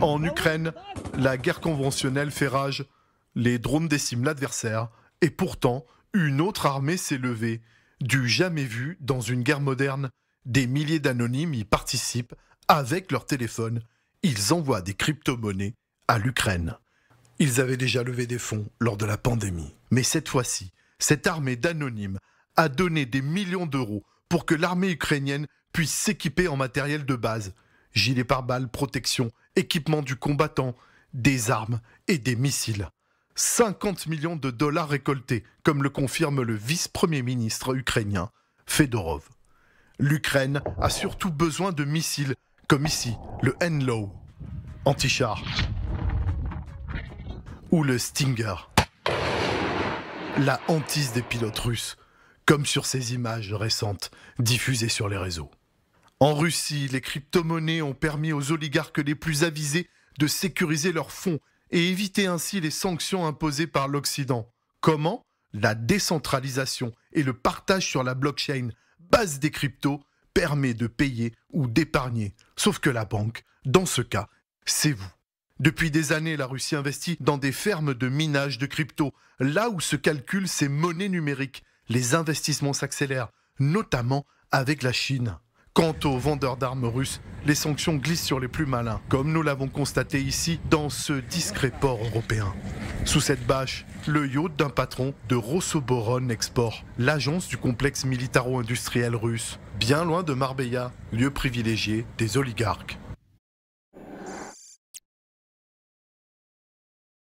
En Ukraine, la guerre conventionnelle fait rage. Les drones déciment l'adversaire. Et pourtant, une autre armée s'est levée. Du jamais vu dans une guerre moderne. Des milliers d'anonymes y participent avec leur téléphone. Ils envoient des crypto-monnaies à l'Ukraine. Ils avaient déjà levé des fonds lors de la pandémie. Mais cette fois-ci, cette armée d'anonymes a donné des millions d'euros pour que l'armée ukrainienne puisse s'équiper en matériel de base. Gilets pare-balles, protection, équipement du combattant, des armes et des missiles. 50 millions de dollars récoltés, comme le confirme le vice-premier ministre ukrainien, Fedorov. L'Ukraine a surtout besoin de missiles, comme ici, le NLAW, anti-char, ou le Stinger, la hantise des pilotes russes, comme sur ces images récentes diffusées sur les réseaux. En Russie, les crypto-monnaies ont permis aux oligarques les plus avisés de sécuriser leurs fonds et éviter ainsi les sanctions imposées par l'Occident. Comment ? La décentralisation et le partage sur la blockchain, base des cryptos, permet de payer ou d'épargner. Sauf que la banque, dans ce cas, c'est vous. Depuis des années, la Russie investit dans des fermes de minage de crypto, là où se calculent ces monnaies numériques. Les investissements s'accélèrent, notamment avec la Chine. Quant aux vendeurs d'armes russes, les sanctions glissent sur les plus malins, comme nous l'avons constaté ici dans ce discret port européen. Sous cette bâche, le yacht d'un patron de Rosoboron Export, l'agence du complexe militaro-industriel russe, bien loin de Marbella, lieu privilégié des oligarques.